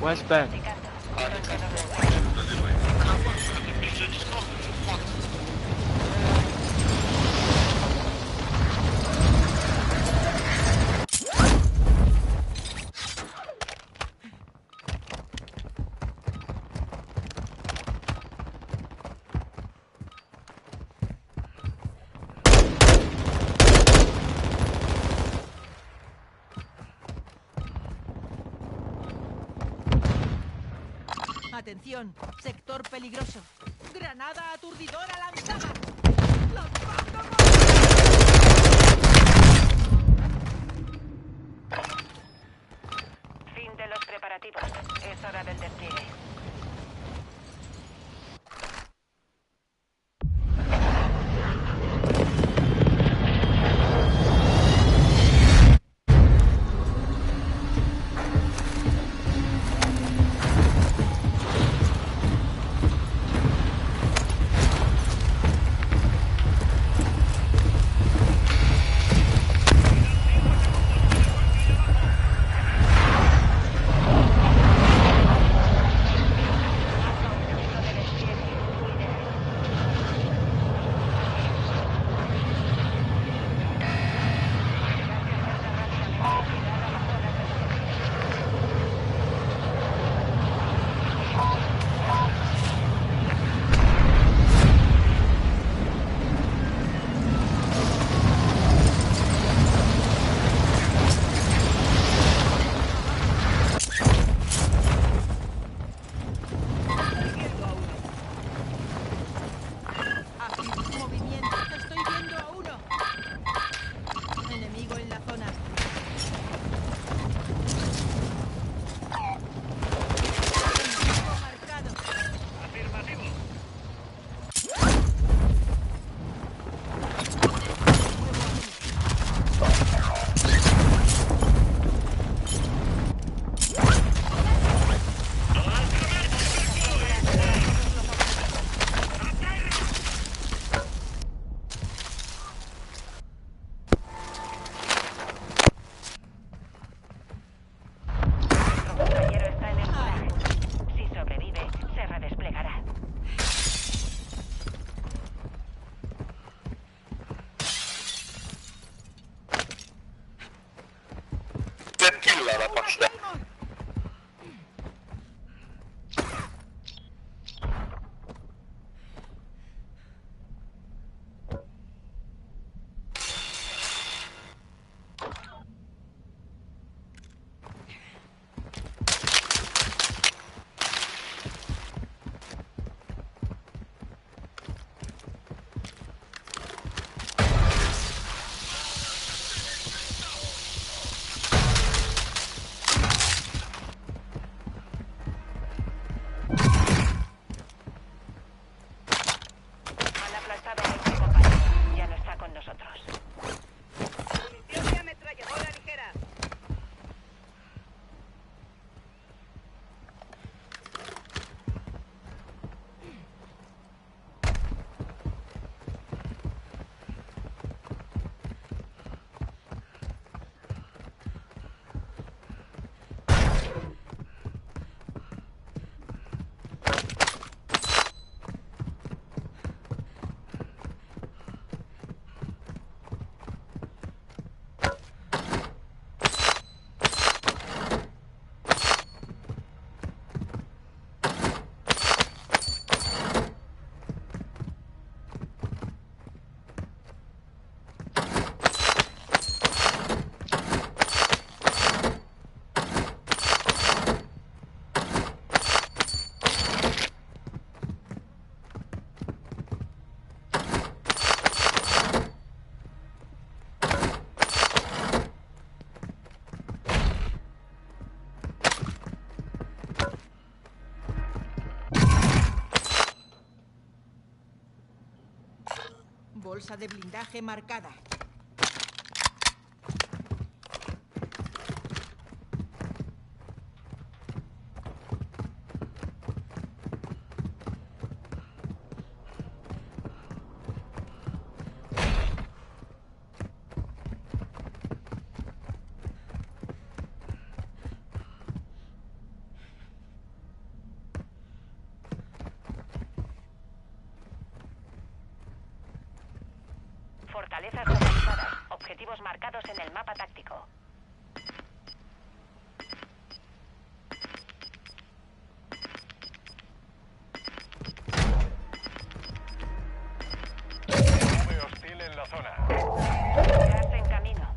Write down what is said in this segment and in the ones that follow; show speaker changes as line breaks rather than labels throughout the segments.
West Bend.
Atención, sector peligroso. Granada aturdidora lanzada.
Fin de los preparativos. Es hora del despliegue.
Bolsa de blindaje marcada.
Fortalezas localizadas. Objetivos marcados en el mapa táctico.
Nube hostil en la zona.
Gas en camino.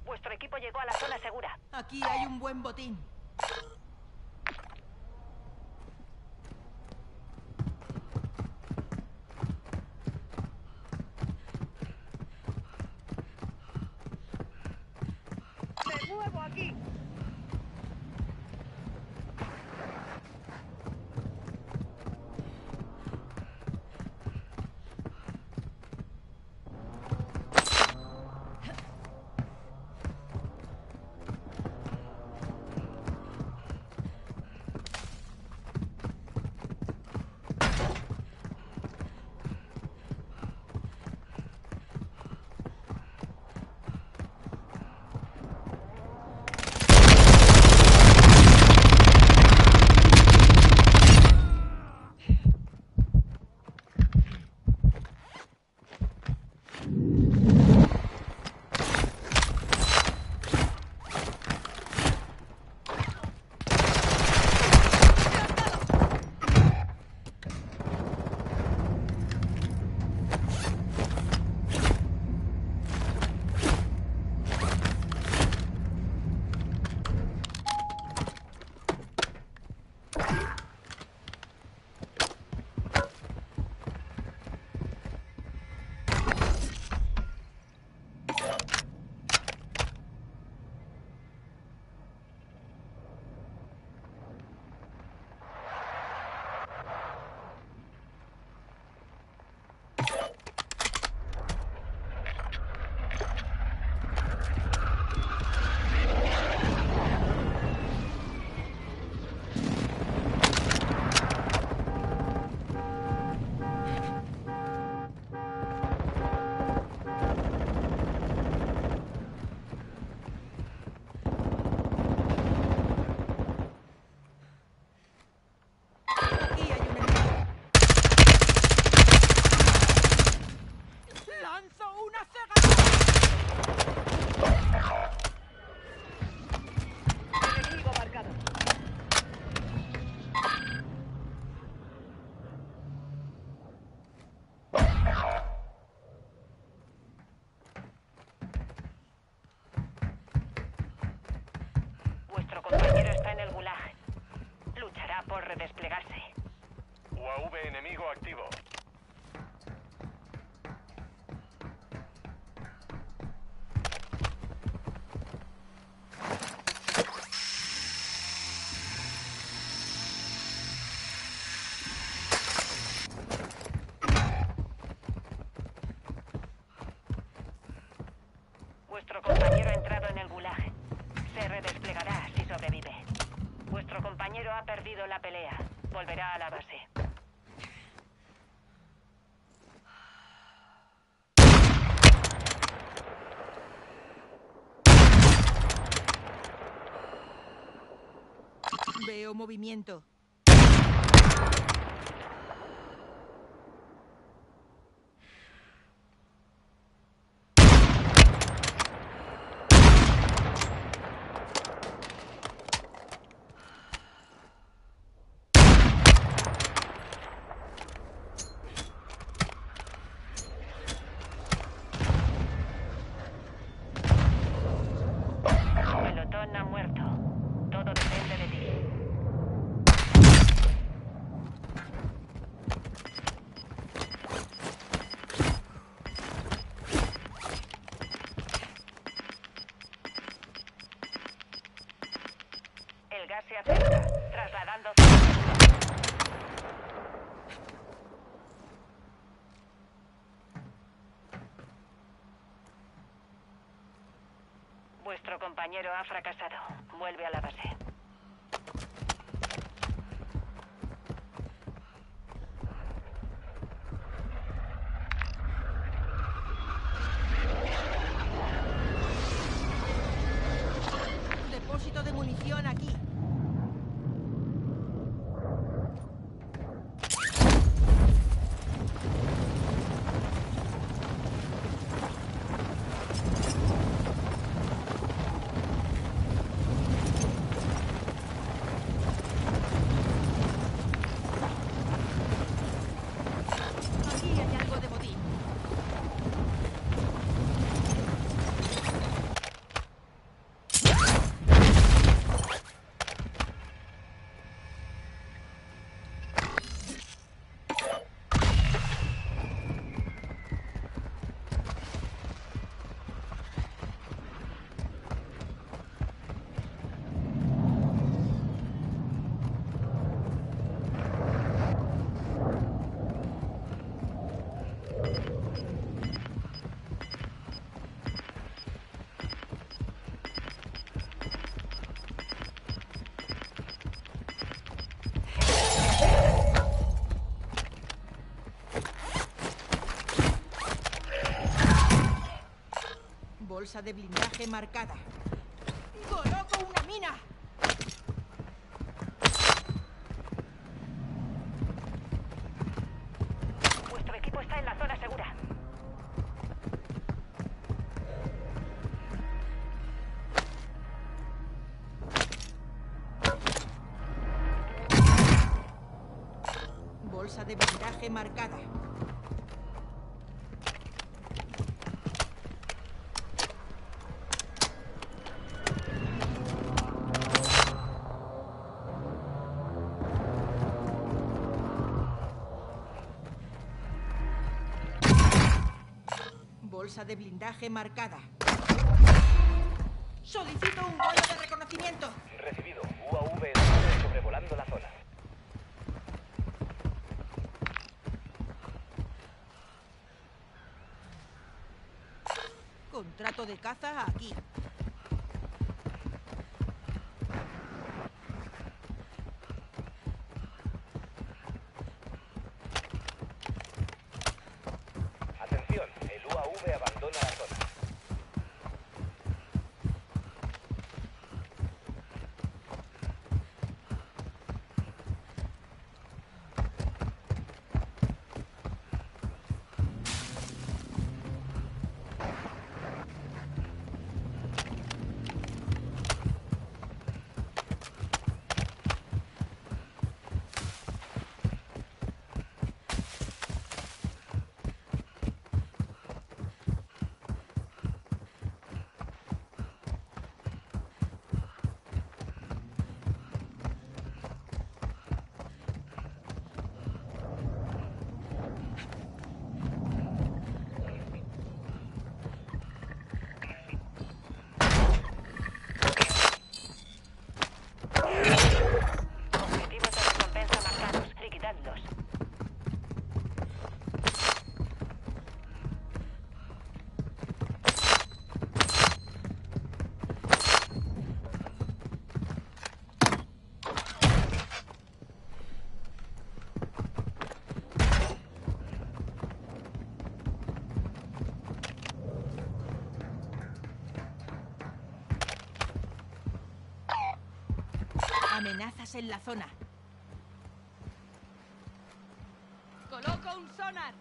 Vuestro equipo llegó a la zona segura.
Aquí hay un buen botín.
¡Me muevo aquí!
Aquí hay un enemigo. ¡Lanzo una cegadora!
Enemigo marcado. Vuestro compañero está en el gulag. Luchará por redesplegarse.
UAV enemigo activo.
Vuestro compañero ha entrado en el gulag. Se redesplegará si sobrevive. Vuestro compañero ha perdido la pelea. Volverá a la base.
Veo movimiento.
Pelotón ha muerto. Todo depende de ti. Vuestro compañero ha fracasado. Vuelve a la base.
Depósito de munición aquí. Aquí hay algo de botín. Bolsa de blindaje marcada. ¡Coloco una mina!
Vuestro equipo está en la zona segura.
Bolsa de blindaje marcada. Bolsa de blindaje marcada. Solicito un vuelo de reconocimiento.
Recibido. UAV está sobrevolando la zona.
Contrato de caza aquí.
Atención, el UAV abandona la zona.
Objetivos de recompensa marcados. Liquidadlos.
Amenazas en la zona. Coloco un sonar.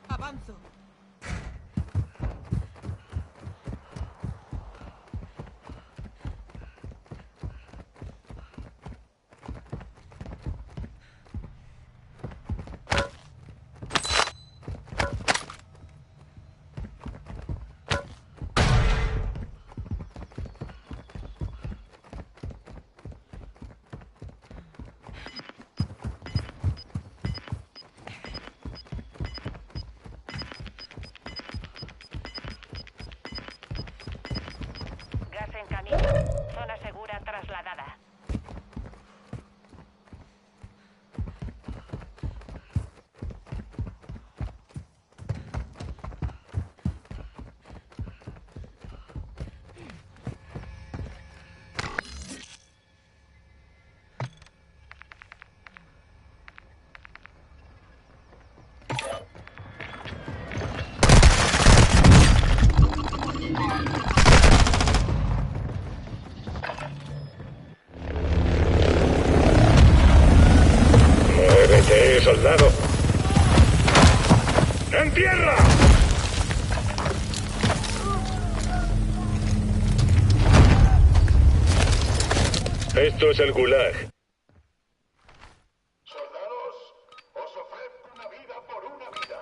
Avanzo.
en tierra! Esto es el Gulag.
Soldados, os ofrezco una vida por una vida.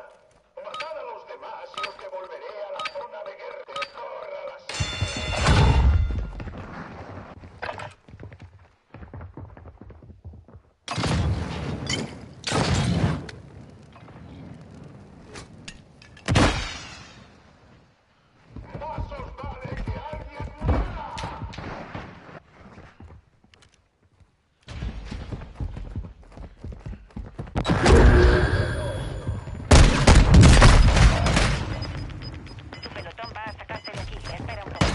Matad a los demás y os devolveré a la zona de guerra. Corra las... Más os vale que alguien muera.
Tu pelotón va a sacarte de aquí. Espera un poco.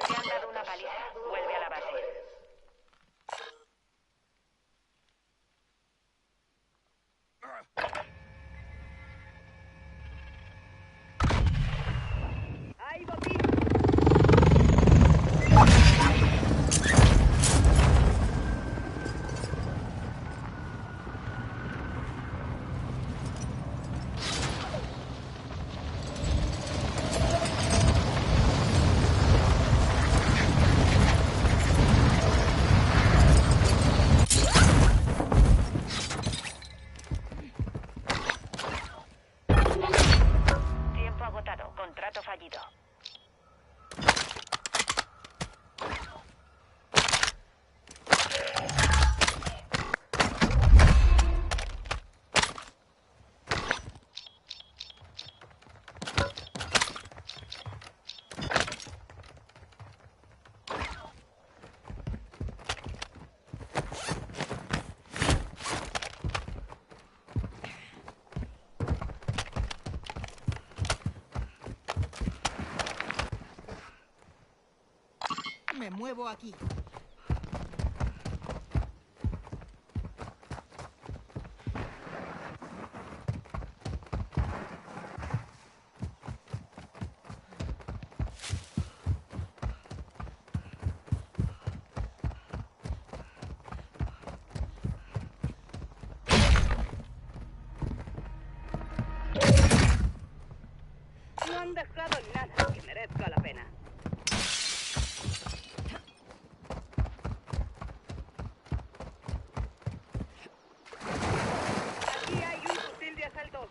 Te han dado una paliza. Vuelve a la base. ¡Ay, botín! Tiempo agotado. Contrato fallido.
Me muevo aquí.
No han dejado nada que merezca la pena. Aquí hay un fusil de asalto.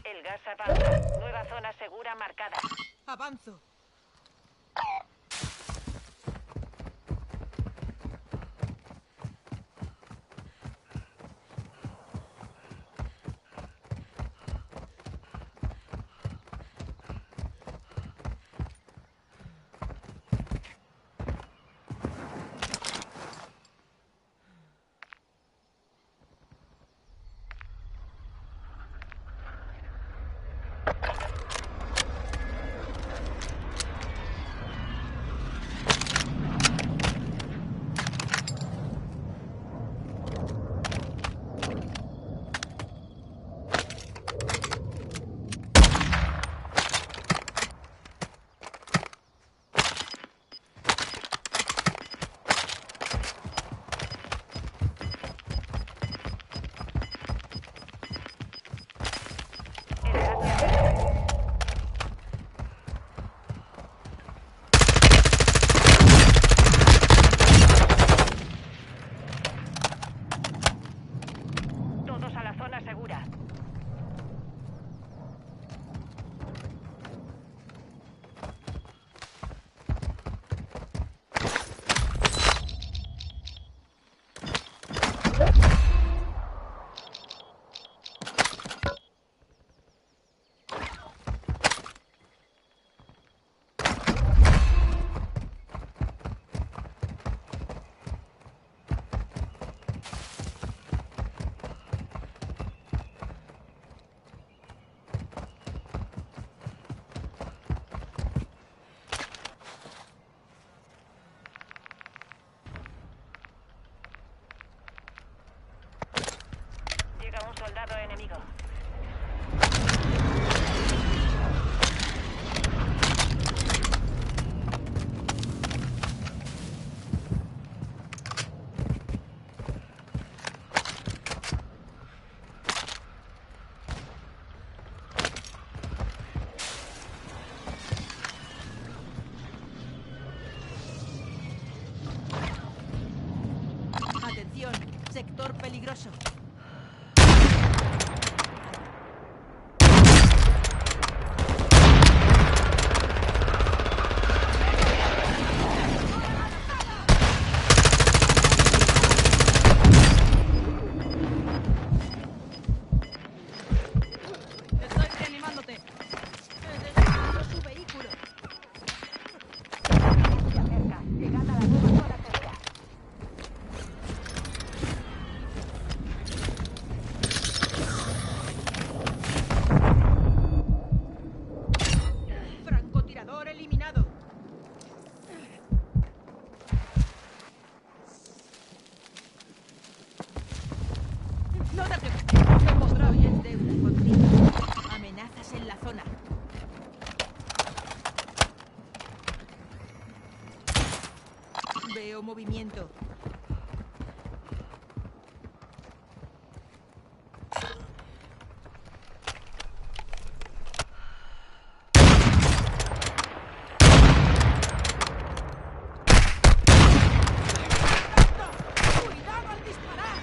El gas avanza. Nueva zona segura marcada.
Avanzo. Sector peligroso. Estoy reanimándote. Destruido su vehículo.
Se acerca. Llegad a la nueva zona segura.
Francotirador eliminado. No te preocupes, no podrá bien deuda contigo. Amenazas en la zona. Veo movimiento. ¡Cuidado al disparar!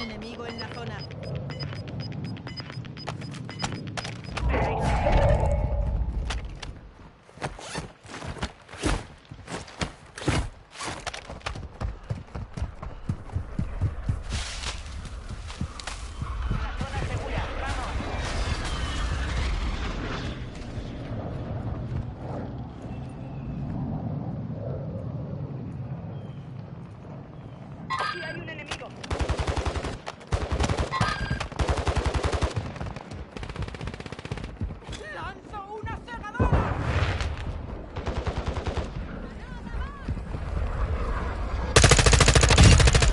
Enemigo en la zona.
La zona segura. Vamos. Aquí hay un enemigo.
¡Lanzo una cegadora!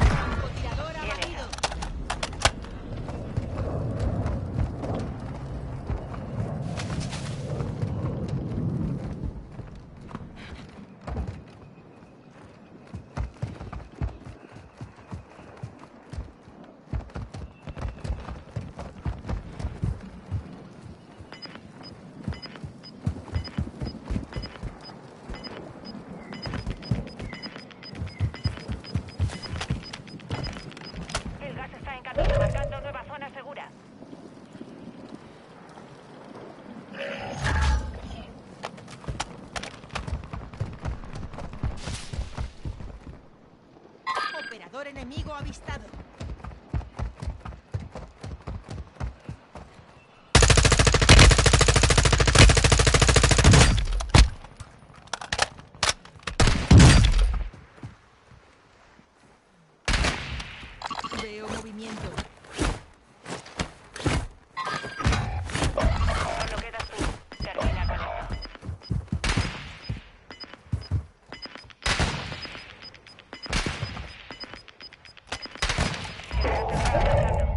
Francotirador abatido.
El gas está en camino, marcando nueva zona segura.
Operador enemigo avistado. Veo movimiento.
Solo quedas tú. Termina con esto. El gas está avanzando.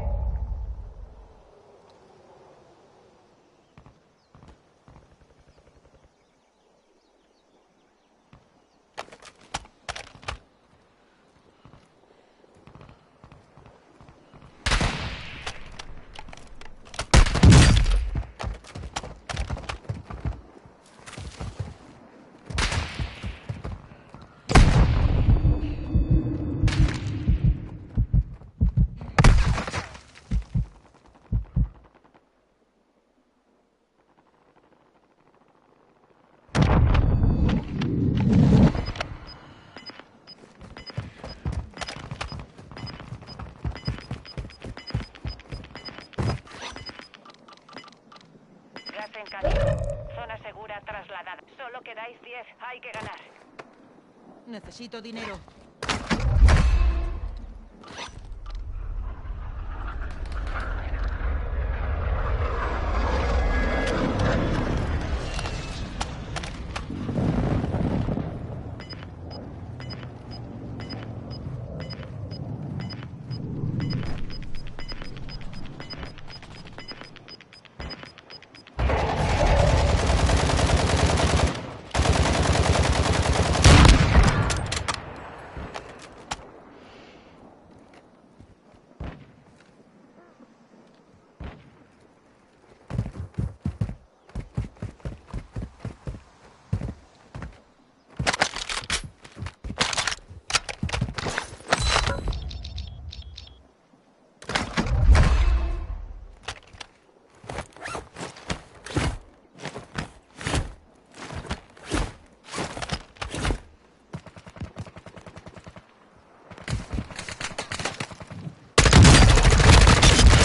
Gas en camino. Zona segura trasladada. Solo quedáis 10. Hay que ganar.
Necesito dinero.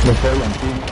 Lo pegan, tío.